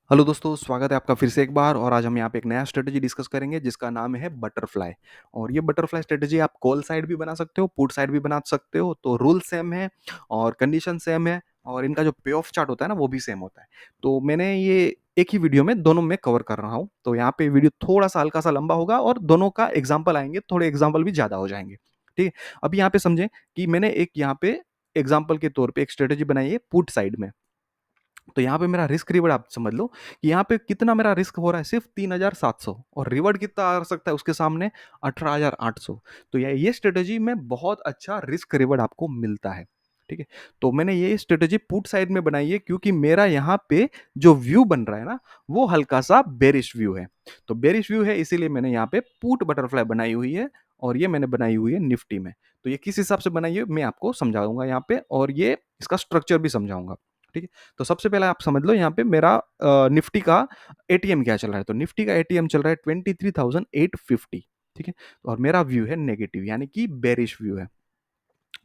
Hello दोस्तों, स्वागत है आपका फिर से एक बार और आज हम यहाँ पे एक नया स्ट्रेटजी डिस्कस करेंगे जिसका नाम है बटरफ्लाई। और ये बटरफ्लाई स्ट्रेटजी आप कॉल साइड भी बना सकते हो, पुट साइड भी बना सकते हो। तो रूल सेम है और कंडीशन सेम है और इनका जो पे ऑफ चार्ट होता है ना वो भी सेम होता है। तो मैंने ये एक ही वीडियो में दोनों में कवर कर रहा हूँ। तो यहाँ पे वीडियो थोड़ा सा हल्का सा लंबा होगा और दोनों का एग्जाम्पल आएंगे, थोड़े एग्जाम्पल भी ज़्यादा हो जाएंगे। ठीक है, अभी यहाँ पे समझें कि मैंने एक यहाँ पे एग्जाम्पल के तौर पे एक स्ट्रेटजी बनाई है पुट साइड में। तो यहाँ पे मेरा रिस्क रिवॉर्ड आप समझ लो कि यहाँ पे कितना मेरा रिस्क हो रहा है, सिर्फ 3,700 और रिवॉर्ड कितना आ सकता है उसके सामने 18,800। तो ये स्ट्रेटेजी में बहुत अच्छा रिस्क रिवॉर्ड आपको मिलता है। ठीक है, तो मैंने ये स्ट्रेटेजी पुट साइड में बनाई है क्योंकि मेरा यहाँ पे जो व्यू बन रहा है ना वो हल्का सा बेरिश व्यू है। तो बेरिश व्यू है इसीलिए मैंने यहाँ पे पुट बटरफ्लाई बनाई हुई है और ये मैंने बनाई हुई है निफ्टी में। तो ये किस हिसाब से बनाई है मैं आपको समझाऊंगा यहाँ पे, और ये इसका स्ट्रक्चर भी समझाऊंगा। ठीक है, तो सबसे पहले आप समझ लो यहाँ पे मेरा निफ्टी का एटीएम क्या चल रहा है। तो निफ्टी का एटीएम चल रहा है 23,850। ठीक है, और मेरा व्यू है नेगेटिव यानी कि बेरिश व्यू है।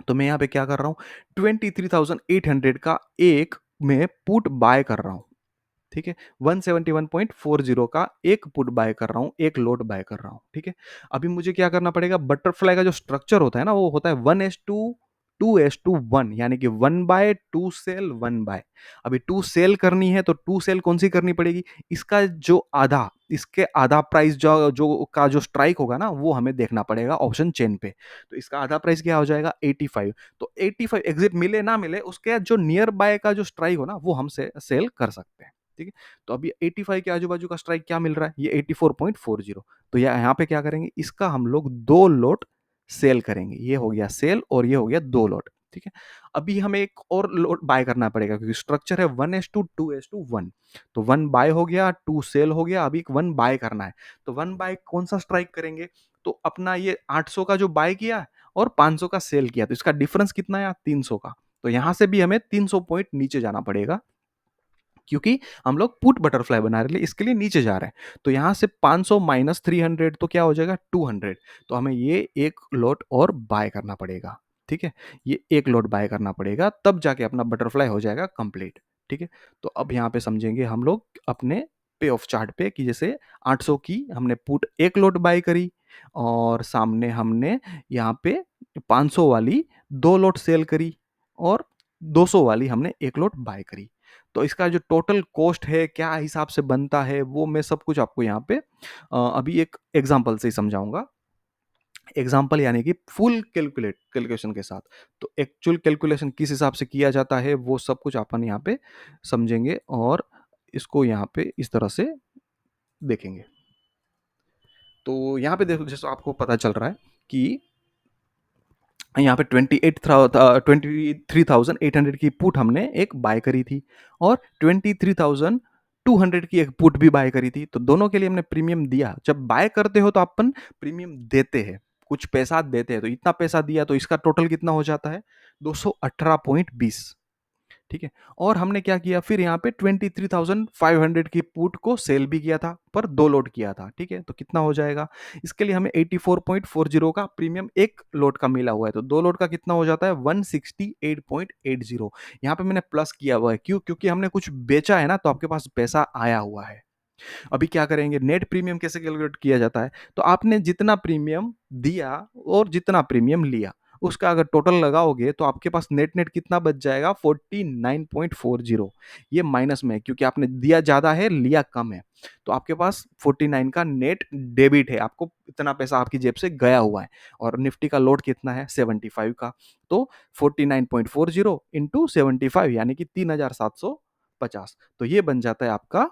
तो मैं यहाँ पे क्या कर रहा हूँ, 23,800 का एक मैं पुट बाय कर रहा हूँ। ठीक है, 171.40 का एक पुट बाय कर रहा हूँ, एक लोट बाय कर रहा हूँ। ठीक है, अभी मुझे क्या करना पड़ेगा, बटरफ्लाई का जो स्ट्रक्चर होता है ना वो होता है 1:2:1, यानी कि 1/2 सेल 1 बाय। अभी 2 सेल करनी है तो 2 सेल कौन सी करनी पड़ेगी, इसका जो आधा, इसके आधा प्राइस जो जो का जो स्ट्राइक होगा ना वो हमें देखना पड़ेगा ऑप्शन चेन पे। तो इसका आधा प्राइस क्या हो जाएगा 85। तो 85 एग्जिट मिले ना मिले उसके जो नियर बाय का जो स्ट्राइक हो ना वो हम से सेल कर सकते हैं। ठीक है, तो अभी 85 के आजू बाजू का स्ट्राइक क्या मिल रहा है, ये 84.40। तो यहाँ पे क्या करेंगे, इसका हम लोग 2 लोट सेल करेंगे। ये हो गया सेल और ये हो गया 2 लोट। ठीक है, अभी हमें एक और लोट बाय करना पड़ेगा क्योंकि स्ट्रक्चर है 1:2:1। तो 1 बाय हो गया, 2 सेल हो गया, अभी 1 बाय करना है। तो 1 बाय कौन सा स्ट्राइक करेंगे, तो अपना ये 800 का जो बाय किया और 500 का सेल किया, तो इसका डिफरेंस कितना है 300 का। तो यहां से भी हमें 300 पॉइंट नीचे जाना पड़ेगा क्योंकि हम लोग पुट बटरफ्लाई बना रहे हैं, इसके लिए नीचे जा रहे हैं। तो यहाँ से 500 माइनस 300 तो क्या हो जाएगा 200। तो हमें ये एक लॉट और बाय करना पड़ेगा। ठीक है, ये एक लॉट बाय करना पड़ेगा तब जाके अपना बटरफ्लाई हो जाएगा कंप्लीट। ठीक है, तो अब यहाँ पे समझेंगे हम लोग अपने पे ऑफ चार्ट पे कि जैसे 800 की हमने पुट एक लॉट बाय करी और सामने हमने यहाँ पे 500 वाली 2 लॉट सेल करी और 200 वाली हमने एक लॉट बाय करी। तो इसका जो टोटल कॉस्ट है क्या हिसाब से बनता है वो मैं सब कुछ आपको यहाँ पे अभी एक एग्जांपल से ही समझाऊंगा। एग्जांपल यानी कि फुल कैलकुलेशन के साथ। तो एक्चुअल कैलकुलेशन किस हिसाब से किया जाता है वो सब कुछ अपन यहाँ पे समझेंगे और इसको यहाँ पे इस तरह से देखेंगे। तो यहाँ पे देखो, जैसे आपको पता चल रहा है कि यहाँ पे 23,800 की पुट हमने एक बाय करी थी और 23,200 की एक पुट भी बाय करी थी। तो दोनों के लिए हमने प्रीमियम दिया। जब बाय करते हो तो अपन प्रीमियम देते हैं, कुछ पैसा देते हैं। तो इतना पैसा दिया तो इसका टोटल कितना हो जाता है 218.20। ठीक है, और हमने क्या किया फिर यहाँ पे 23,500 की पुट को सेल भी किया था पर 2 लोट किया था। ठीक है, तो कितना हो जाएगा, इसके लिए हमें 84.40 का प्रीमियम एक लोट का मिला हुआ है। तो 2 लोट का कितना हो जाता है 168.80। यहाँ पे मैंने प्लस किया हुआ है, क्यों, क्योंकि हमने कुछ बेचा है ना तो आपके पास पैसा आया हुआ है। अभी क्या करेंगे, नेट प्रीमियम कैसे कैलकुलेट किया जाता है, तो आपने जितना प्रीमियम दिया और जितना प्रीमियम लिया उसका अगर टोटल लगाओगे तो आपके पास नेट नेट कितना बच जाएगा 49.40। ये माइनस में है क्योंकि आपने दिया ज़्यादा है लिया कम है। तो आपके पास 49 का नेट डेबिट है, आपको इतना पैसा आपकी जेब से गया हुआ है। और निफ्टी का लोड कितना है 75 का। तो 49.40 इंटू 75 यानी कि 3,750। तो ये बन जाता है आपका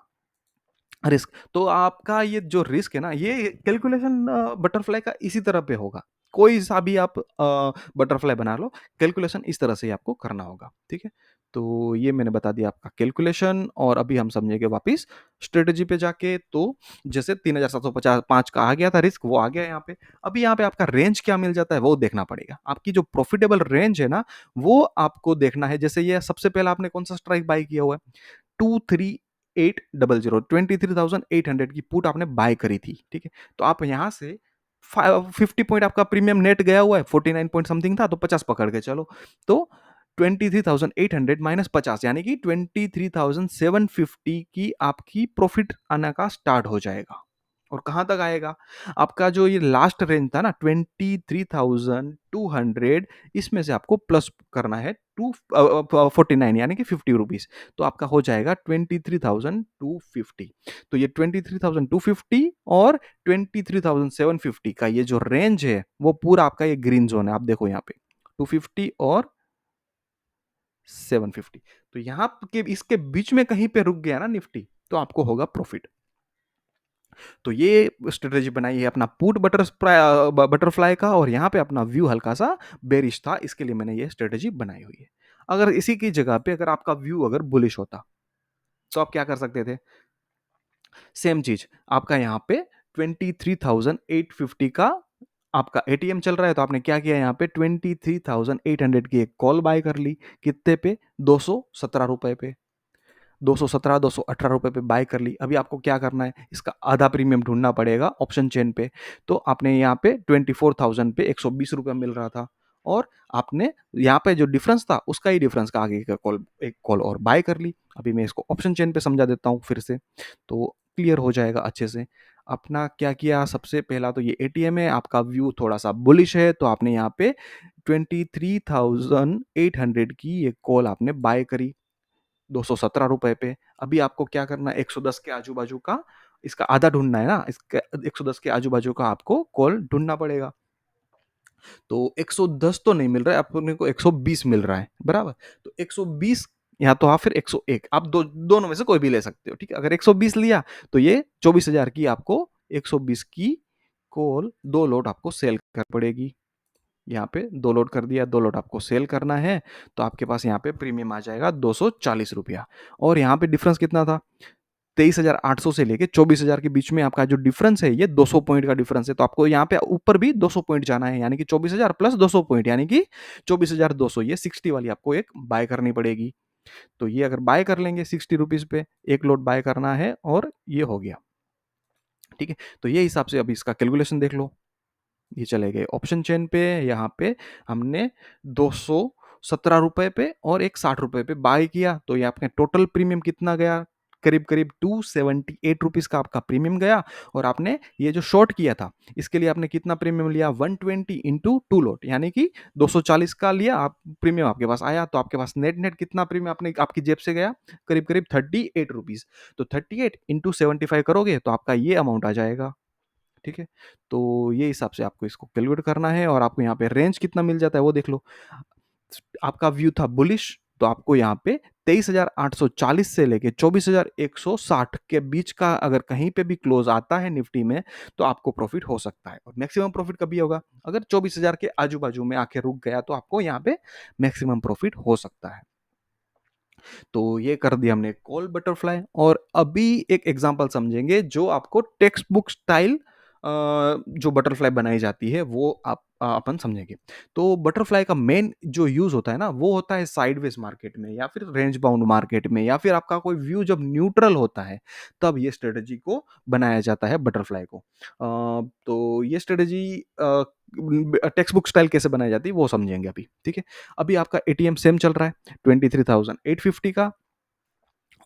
रिस्क। तो आपका ये जो रिस्क है ना ये कैलकुलेशन बटरफ्लाई का इसी तरह पे होगा। कोई सा भी आप बटरफ्लाई बना लो, कैलकुलेशन इस तरह से ही आपको करना होगा। ठीक है, तो ये मैंने बता दिया आपका कैलकुलेशन। और अभी हम समझेंगे वापस स्ट्रेटजी पे जाके। तो जैसे 3,750 का आ गया था रिस्क, वो आ गया यहाँ पे। अभी यहाँ पे आपका रेंज क्या मिल जाता है वो देखना पड़ेगा। आपकी जो प्रॉफिटेबल रेंज है ना वो आपको देखना है। जैसे ये सबसे पहला आपने कौन सा स्ट्राइक बाय किया हुआ है 23,800, 23,800 की पुट आपने बाय करी थी। ठीक है, तो आप यहाँ से 50 पॉइंट आपका प्रीमियम नेट गया हुआ है, 49 पॉइंट समथिंग था तो 50 पकड़ के चलो। तो 23,800 माइनस 50 यानी कि 23,750 की आपकी प्रॉफिट आना का स्टार्ट हो जाएगा। और कहाँ तक आएगा? आपका जो ये लास्ट रेंज था ना 23,200, इसमें से आपको प्लस करना है 49 यानी कि 50 रुपीज़। तो आपका हो जाएगा 23,250। तो ये 23,250 और 23,750 का ये जो रेंज है वो पूरा आपका ये ग्रीन ज़ोन है। आप देखो यहाँ पे 250 और 750। तो यहाँ के इसके बीच में कहीं पे रुक गया ना निफ्टी, तो आपको होगा प्रॉफिट। तो ये स्ट्रेटेजी बनाई है अपना पुट बटरफ्लाई का, और यहाँ पे अपना व्यू हल्का सा बेरिश था, इसके लिए मैंने ये स्ट्रेटेजी बनाई हुई है। अगर इसी की जगह पे अगर आपका व्यू अगर बुलिश होता, तो आप क्या कर सकते थे? सेम चीज आपका यहाँ पे 23,850 का आपका एटीएम चल रहा है, तो आपने क्या किया? यहाँ पे 23,800 की एक कॉल बाय कर ली। कितने पे? 217 रुपए पे। 217 218 रुपए पे बाय कर ली। अभी आपको क्या करना है? इसका आधा प्रीमियम ढूंढना पड़ेगा ऑप्शन चेन पे। तो आपने यहाँ पे 24,000 पे 120 रुपये मिल रहा था, और आपने यहाँ पे जो डिफरेंस था उसका ही डिफरेंस का आगे का कॉल, एक कॉल और बाय कर ली। अभी मैं इसको ऑप्शन चेन पे समझा देता हूँ फिर से, तो क्लियर हो जाएगा अच्छे से। अपना क्या किया? सबसे पहला तो ये एटीएम है, आपका व्यू थोड़ा सा बुलिश है, तो आपने यहाँ पे 23,800 की ये कॉल आपने बाय करी 217 रुपए पे। अभी आपको क्या करना है? 110 के आजू बाजू का इसका आधा ढूंढना है ना, इसका 110 के आजू बाजू का आपको कॉल ढूंढना पड़ेगा। तो 110 तो नहीं मिल रहा है, अपने को 120 मिल रहा है, बराबर। तो 120 या तो आप फिर 101, आप दोनों में से कोई भी ले सकते हो, ठीक है। अगर 120 लिया तो ये 24,000 की आपको 120 की कॉल 2 लोट आपको सेल कर पड़ेगी। यहाँ पे 2 लोट कर दिया, 2 लोट आपको सेल करना है, तो आपके पास यहाँ पे प्रीमियम आ जाएगा 240 रुपया। और यहाँ पे डिफरेंस कितना था? 23,800 से लेके 24,000 के बीच में आपका जो डिफरेंस है ये 200 पॉइंट का डिफरेंस है। तो आपको यहाँ पे ऊपर भी 200 पॉइंट जाना है, यानी कि 24,000 प्लस 200 पॉइंट, यानी कि 24,200, ये 60 वाली आपको एक बाय करनी पड़ेगी। तो ये अगर बाय कर लेंगे 60 रुपीज पे, एक लोट बाय करना है, और ये हो गया, ठीक है। तो ये हिसाब से अभी इसका कैलकुलेशन देख लो। ये चले गए ऑप्शन चेन पे, यहाँ पे हमने 217 रुपए पे और एक 60 रुपए पे बाय किया, तो ये आपका टोटल प्रीमियम कितना गया? करीब करीब 278 रुपीज का आपका प्रीमियम गया। और आपने ये जो शॉर्ट किया था, इसके लिए आपने कितना प्रीमियम लिया? 120 इंटू 2 लोट, यानी कि 240 का लिया आप प्रीमियम, आपके पास आया। तो आपके पास नेट नेट कितना प्रीमियम आपने आपकी जेब से गया? करीब करीब 38 रुपीज। तो 38 इंटू 75 करोगे तो आपका ये अमाउंट आ जाएगा, ठीक है। तो ये हिसाब से आपको इसको कैलकुलेट करना है, और आपको यहाँ पे रेंज कितना मिल जाता है वो देख लो। आपका व्यू था बुलिश, तो आपको यहाँ पे 23,840 से लेके 24,160 के बीच का अगर कहीं पे भी क्लोज आता है निफ्टी में, तो आपको प्रॉफिट हो सकता है। और मैक्सिमम प्रॉफिट कभी होगा? अगर 24,000 के आजू बाजू में आके रुक गया, तो आपको यहाँ पे मैक्सिमम प्रॉफिट हो सकता है। तो ये कर दिया हमने कॉल बटरफ्लाई। और अभी एक एग्जांपल समझेंगे जो आपको टेक्स्ट बुक स्टाइल जो बटरफ्लाई बनाई जाती है वो आप अपन समझेंगे। तो बटरफ्लाई का मेन जो यूज होता है ना, वो होता है साइडवेज मार्केट में, या फिर रेंज बाउंड मार्केट में, या फिर आपका कोई व्यू जब न्यूट्रल होता है, तब ये स्ट्रेटजी को बनाया जाता है बटरफ्लाई को। तो ये स्ट्रेटजी टेक्स्ट बुक स्टाइल कैसे बनाई जाती है वो समझेंगे अभी, ठीक है। अभी आपका एटीएम सेम चल रहा है 23,850 का,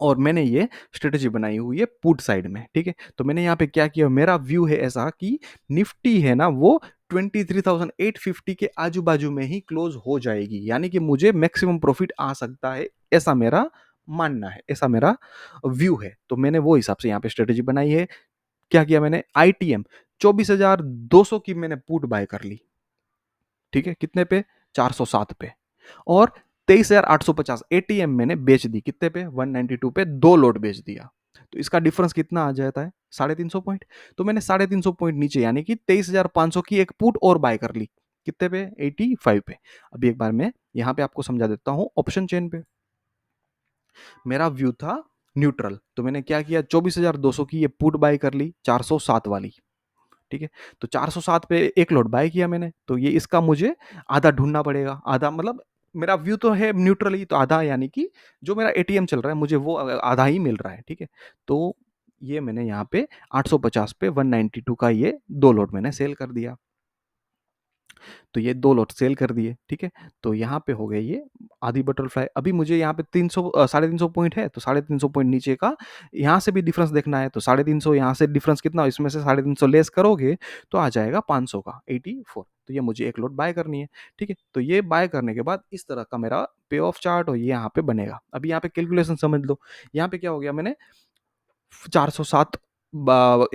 और मैंने ये स्ट्रेटजी बनाई हुई है पुट साइड में, ठीक है। तो मैंने यहाँ पे क्या किया? मेरा व्यू है ऐसा कि निफ्टी है ना वो 23,850 के आजू बाजू में ही क्लोज हो जाएगी, यानी कि मुझे मैक्सिमम प्रॉफिट आ सकता है, ऐसा मेरा मानना है, ऐसा मेरा व्यू है। तो मैंने वो हिसाब से यहाँ पे स्ट्रेटजी बनाई है। क्या किया मैंने? आईटीएम 24,200 की मैंने पुट बाय कर ली, ठीक है। कितने पे? 407 पे। और 23,850 एटीएम मैंने बेच दी, कितने पे? 192 पे 2 लोट बेच दिया। तो इसका डिफरेंस कितना आ जाता है? 350 पॉइंट। तो मैंने 350 पॉइंट नीचे, यानी कि 23,500 की एक पुट और बाय कर ली, कितने पे? 85 पे। अभी एक बार मैं यहां पे आपको समझा देता हूं ऑप्शन चेन पे। मेरा व्यू था न्यूट्रल, तो मैंने क्या किया? 24,200 की ये पुट बाय कर ली 407 वाली, ठीक है। तो 407 पे एक लोट बाय किया मैंने, तो ये इसका मुझे आधा ढूंढना पड़ेगा। आधा मतलब मेरा व्यू तो है न्यूट्रल ही, तो आधा यानी कि जो मेरा एटीएम चल रहा है मुझे वो आधा ही मिल रहा है, ठीक है। तो ये मैंने यहाँ पे 850 पे 192 का ये 2 लोट मैंने सेल कर दिया। तो ये 2 लॉट सेल कर दिए, ठीक है? तो यहाँ पे हो गए ये आधी बटरफ्लाई। अभी मुझे यहाँ पे 300 साढ़े 300 पॉइंट है, तो साढ़े 300 पॉइंट नीचे का यहाँ से भी डिफरेंस देखना है, तो साढ़े 300 यहाँ से डिफरेंस कितना, इसमें से साढ़े 300 लेस करोगे, तो आ जाएगा 500 का 84। तो ये मुझे 1 लॉट बाय करनी है, ठीक है? तो ये बाय करने के बाद इस तरह का मेरा पे ऑफ चार्ट और ये यहाँ पे बनेगा। अभी यहाँ पे कैलकुलेशन समझ लो, यहाँ पे क्या हो गया, मैंने 407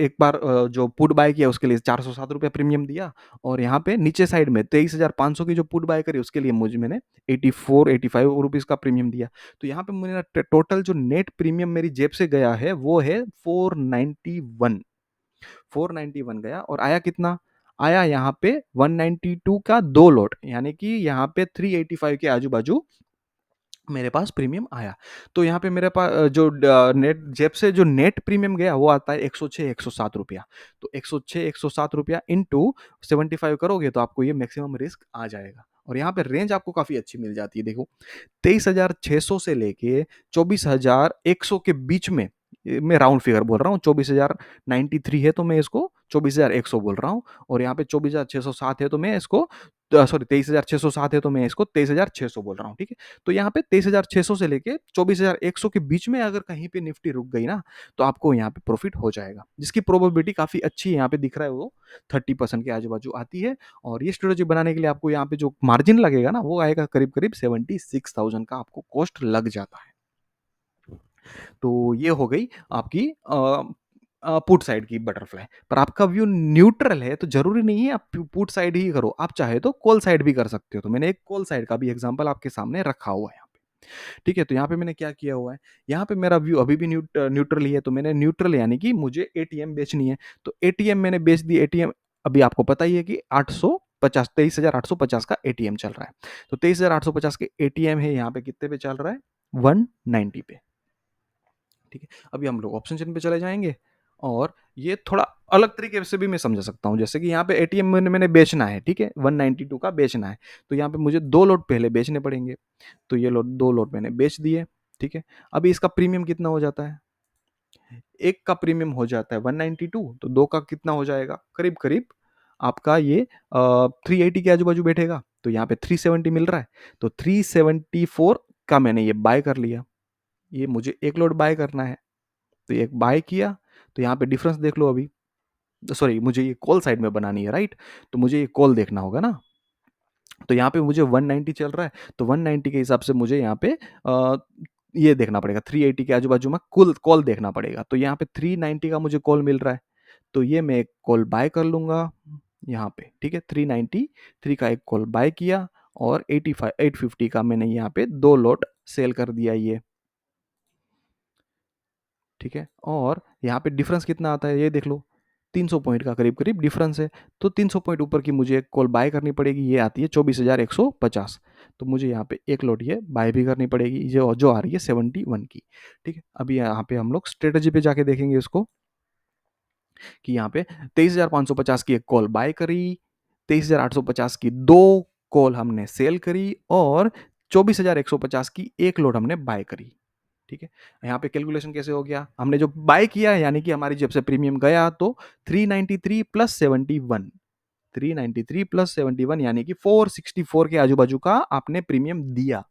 एक बार जो पुट बाय किया उसके लिए 407 रुपये प्रीमियम दिया, और यहाँ पे नीचे साइड में 23,500 की जो पुट बाय करी उसके लिए मुझे मैंने 84-85 रुपीज़ का प्रीमियम दिया। तो यहाँ पे मेरा टोटल जो नेट प्रीमियम मेरी जेब से गया है वो है 491। 491 गया और आया कितना? आया यहाँ पे 192 का 2 लॉट, यानी कि यहाँ पे 385 के आजू-बाजू मेरे पास प्रीमियम आया। तो यहाँ पे मेरे पास जो नेट जेब से जो नेट प्रीमियम गया वो आता है 106-107 रुपया। तो 106-107 रुपया इंटू 75 करोगे तो आपको ये मैक्सिमम रिस्क आ जाएगा, और यहाँ पे रेंज आपको काफ़ी अच्छी मिल जाती है। देखो 23,600 से लेके 24,100 के बीच में, ये मैं राउंड फिगर बोल रहा हूँ, 24,093 है तो मैं इसको 24,100 बोल रहा हूँ, और यहाँ पे 24,607 है तो मैं इसको सॉरी 23,607 है तो मैं इसको 23,600 बोल रहा हूँ, ठीक है? तो यहाँ पे 23,600 से लेके 24,100 के बीच में अगर कहीं पे निफ्टी रुक गई ना, तो आपको यहाँ पे प्रॉफिट हो जाएगा, जिसकी प्रोबेबिलिटी काफ़ी अच्छी है, यहाँ पे दिख रहा है वो 30% के आजू-बाजू आती है, और ये स्ट्रेटेजी बनाने के लिए आपको यहाँ पे जो मार्जिन लगेगा ना, वो आएगा करीब-करीब 76,000 का आपको कॉस्ट लग जाता है। तो ये हो गई आपकी पुट साइड की बटरफ्लाई। पर आपका व्यू न्यूट्रल है तो ज़रूरी नहीं है आप पुट साइड ही करो, आप चाहे तो कॉल साइड भी कर सकते हो। तो मैंने एक कॉल साइड का भी एग्ज़ाम्पल आपके सामने रखा हुआ है यहाँ पे। ठीक है, तो यहाँ पे मैंने क्या किया हुआ है, यहाँ पे मेरा व्यू अभी भी न्यूट्रल ही है, तो मैंने न्यूट्रल यानी कि मुझे एटीएम बेचनी है, तो एटीएम मैंने बेच दी। एटीएम अभी आपको पता ही है कि 850 23,850 का एटीएम चल रहा है। तो 23,850 के एटीएम है, यहाँ पे कितने पे चल रहा है? 190 पे। ठीक है, अभी हम लोग ऑप्शन चेन पे चले जाएँगे, और ये थोड़ा अलग तरीके से भी मैं समझा सकता हूँ। जैसे कि यहाँ पे एटीएम मैंने बेचना है, ठीक है? 192 का बेचना है, तो यहाँ पे मुझे 2 लॉट पहले बेचने पड़ेंगे। तो ये 2 लॉट मैंने बेच दिए, ठीक है? अभी इसका प्रीमियम कितना हो जाता है? एक का प्रीमियम हो जाता है 192, तो 2 का कितना हो जाएगा? करीब-करीब आपका ये 380 के आजू-बाजू बैठेगा, तो यहाँ पे 370 मिल रहा है, तो 374 का मैंने ये बाय कर लिया। ये मुझे 1 लॉट बाय करना है। तो ये बाय किया, तो यहाँ पे डिफरेंस देख लो अभी, सॉरी मुझे ये कॉल साइड में बनानी है, राइट? तो मुझे ये कॉल देखना होगा ना, तो यहाँ पे मुझे 190 चल रहा है, तो 190 के हिसाब से मुझे यहाँ पे ये देखना पड़ेगा, 380 के आजू-बाजू में कुल कॉल देखना पड़ेगा। तो यहाँ पे 390 का मुझे कॉल मिल रहा है, तो ये मैं एक कॉल बाय कर लूँगा यहाँ पे, ठीक है? 393 का एक कॉल बाय किया, और 850 का मैंने यहाँ पे 2 लॉट सेल कर दिया ये। ठीक है, और यहाँ पे डिफरेंस कितना आता है ये देख लो, 300 पॉइंट का करीब-करीब डिफरेंस है। तो 300 पॉइंट ऊपर की मुझे एक कॉल बाय करनी पड़ेगी, ये आती है 24,150। तो मुझे यहाँ पे एक लॉट ये बाय भी करनी पड़ेगी, जो जो आ रही है 71 की। ठीक है, अभी यहाँ पे हम लोग स्ट्रेटजी पे जाके देखेंगे इसको, कि यहाँ पे 23,550 की एक कॉल बाय करी, 23,850 की 2 कॉल हमने सेल करी, और 24,150 की 1 लॉट हमने बाय करी। ठीक है, यहाँ पे कैलकुलेशन कैसे हो गया, हमने जो बाय किया है यानी कि हमारी जेब से प्रीमियम गया, तो 393 प्लस 71, 393 प्लस 71 यानी कि 464 के आजू बाजू का आपने प्रीमियम दिया,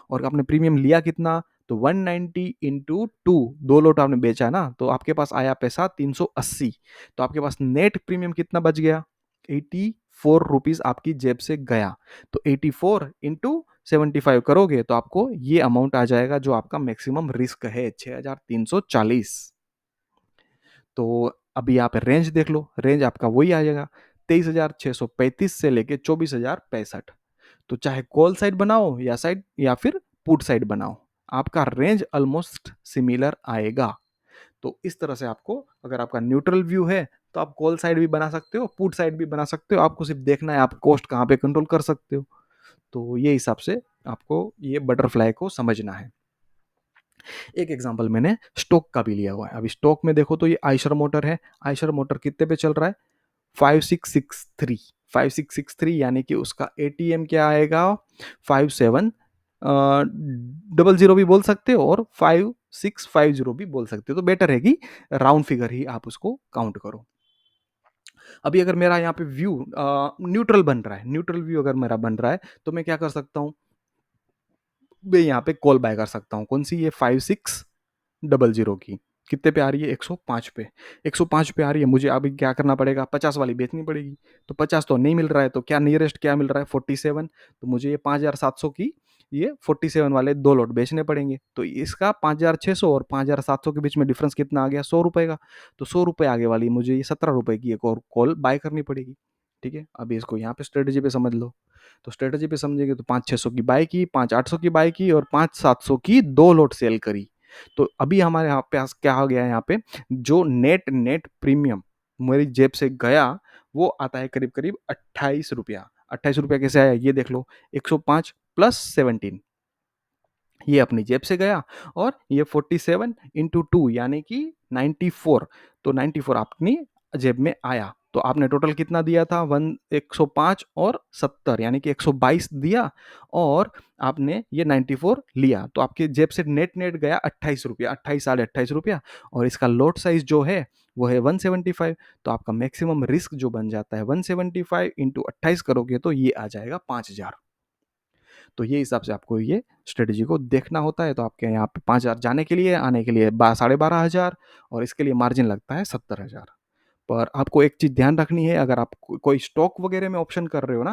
और आपने प्रीमियम लिया कितना, तो 190 इंटू 2, 2 लोट आपने बेचा ना, तो आपके पास आया पैसा 380। तो आपके पास नेट प्रीमियम कितना बच गया, 84 रुपीज आपकी जेब से गया। तो 84 इंटू 75 करोगे तो आपको ये अमाउंट आ जाएगा, जो आपका मैक्सिमम रिस्क है 6,340। तो अभी यहाँ पे रेंज देख लो, रेंज आपका वही आ जाएगा 23,635 से लेके 24,065। तो चाहे कॉल साइड बनाओ या फिर पुट साइड बनाओ, आपका रेंज ऑलमोस्ट सिमिलर आएगा। तो इस तरह से आपको, अगर आपका न्यूट्रल व्यू है तो आप कॉल साइड भी बना सकते हो, पुट साइड भी बना सकते हो, आपको सिर्फ देखना है आप कॉस्ट कहाँ पे कंट्रोल कर सकते हो। तो ये हिसाब से आपको ये बटरफ्लाई को समझना है। एक एग्जांपल मैंने स्टॉक का भी लिया हुआ है। अभी स्टॉक में देखो तो ये आयशर मोटर है, आयशर मोटर कितने पे चल रहा है, 5663, 5663 यानी कि उसका एटीएम क्या आएगा, 57 00 भी बोल सकते हो और 5650 भी बोल सकते हो, तो बेटर है कि राउंड फिगर ही आप उसको काउंट करो। अभी अगर मेरा यहाँ पे व्यू न्यूट्रल बन रहा है, न्यूट्रल व्यू अगर मेरा बन रहा है, तो मैं क्या कर सकता हूँ, मैं यहाँ पे कॉल बाय कर सकता हूँ। कौन सी? ये 5600 की। कितने पे आ रही है? 105 पे। 105 पे आ रही है, मुझे अभी क्या करना पड़ेगा? 50 वाली बेचनी पड़ेगी। तो 50 तो नहीं मिल रहा है, तो क्या नियरेस्ट क्या मिल रहा है? 47। तो मुझे ये 5700 की ये 47 वाले 2 लॉट बेचने पड़ेंगे। तो इसका 5600 और 5700 के बीच में डिफरेंस कितना आ गया? 100 रुपए का। तो 100 रुपए आगे वाली मुझे ये 17 रुपए की एक और कॉल बाय करनी पड़ेगी। ठीक है? अभी इसको यहाँ पे स्ट्रेटजी पे समझ लो। तो स्ट्रेटजी पे समझेंगे तो 5-600 की बाय की, 5-800 की बाय की और 5-700 की 2 लॉट सेल करी। तो अभी हमारे यहाँ पास क्या हो गया है? यहाँ पे जो नेट नेट प्रीमियम मेरी जेब से गया, वो आता है करीब-करीब 28 रुपया। 28 रुपया कैसे आया? ये देख लो, 105 प्लस 17, ये अपनी जेब से गया, और ये 47 इंटू 2 यानी कि 94। तो 94 अपनी जेब में आया। तो आपने टोटल कितना दिया था? 105 और 70 यानी कि 122 दिया, और आपने ये 94 लिया। तो आपकी जेब से नेट नेट गया 28 रुपया, 28 साढ़े 28 रुपया, और इसका लॉट साइज जो है वो है 175। तो आपका मैक्सिमम रिस्क जो बन जाता है 175 इंटू 28 करोगे तो ये आ जाएगा 5000। तो ये हिसाब से आपको ये स्ट्रेटजी को देखना होता है। तो आपके यहाँ पे 5000 जाने के लिए, आने के लिए 12,500, और इसके लिए मार्जिन लगता है 70,000। पर आपको एक चीज़ ध्यान रखनी है, अगर आप कोई स्टॉक वगैरह में ऑप्शन कर रहे हो ना,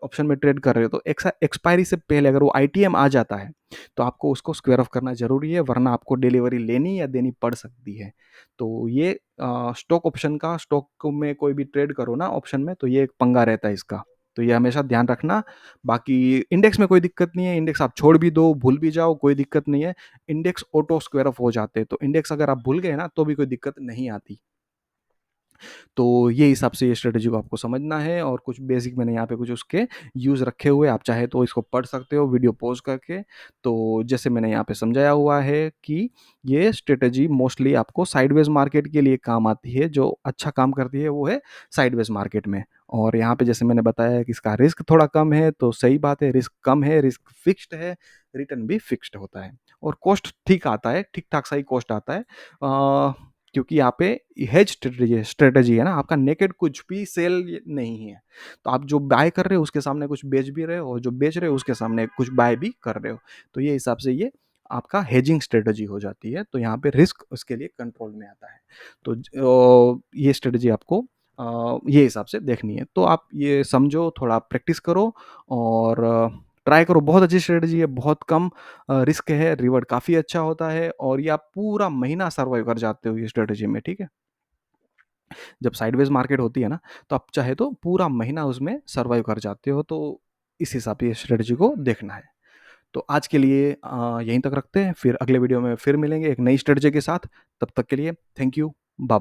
ऑप्शन में ट्रेड कर रहे हो, तो एक्सपायरी से पहले अगर वो आईटीएम आ जाता है, तो आपको उसको स्क्वेयर ऑफ करना ज़रूरी है, वरना आपको डिलीवरी लेनी या देनी पड़ सकती है। तो ये स्टॉक ऑप्शन का, स्टॉक में कोई भी ट्रेड करो ना ऑप्शन में, तो ये एक पंगा रहता है इसका। तो ये हमेशा ध्यान रखना। बाकी इंडेक्स में कोई दिक्कत नहीं है, इंडेक्स आप छोड़ भी दो, भूल भी जाओ, कोई दिक्कत नहीं है। इंडेक्स ऑटो स्क्वेयर ऑफ हो जाते हैं, तो इंडेक्स अगर आप भूल गए ना, तो भी कोई दिक्कत नहीं आती। तो ये हिसाब से ये स्ट्रेटजी को आपको समझना है, और कुछ बेसिक मैंने यहाँ पे कुछ उसके यूज़ रखे हुए, आप चाहे तो इसको पढ़ सकते हो वीडियो पॉज़ करके। तो जैसे मैंने यहाँ पे समझाया हुआ है कि ये स्ट्रेटजी मोस्टली आपको साइडवेज़ मार्केट के लिए काम आती है, जो अच्छा काम करती है वो है साइडवेज़ मार्केट में। और यहाँ पे जैसे मैंने बताया कि इसका रिस्क थोड़ा कम है, तो सही बात है, रिस्क कम है, रिस्क फिक्स्ड है, रिटर्न भी फिक्स्ड होता है, और कॉस्ट ठीक आता है, ठीक-ठाक सा ही कॉस्ट आता है। क्योंकि यहाँ पे हेज स्ट्रेटजी है ना, आपका नेकेड कुछ भी सेल नहीं है। तो आप जो बाय कर रहे हो उसके सामने कुछ बेच भी रहे हो, और जो बेच रहे हो उसके सामने कुछ बाय भी कर रहे हो। तो ये हिसाब से ये आपका हेजिंग स्ट्रेटजी हो जाती है। तो यहाँ पे रिस्क उसके लिए कंट्रोल में आता है। तो ये स्ट्रेटजी आपको ये हिसाब से देखनी है। तो आप ये समझो, थोड़ा प्रैक्टिस करो, और ट्राई करो। बहुत अच्छी स्ट्रेटजी है, बहुत कम रिस्क है, रिवॉर्ड काफ़ी अच्छा होता है, और ये आप पूरा महीना सर्वाइव कर जाते हो ये स्ट्रेटजी में, ठीक है? जब साइडवेज़ मार्केट होती है ना, तो आप चाहे तो पूरा महीना उसमें सर्वाइव कर जाते हो। तो इस हिसाब से ये स्ट्रेटजी को देखना है। तो आज के लिए यहीं तक रखते हैं, फिर अगले वीडियो में फिर मिलेंगे एक नई स्ट्रेटजी के साथ। तब तक के लिए थैंक यू, बाय बाय।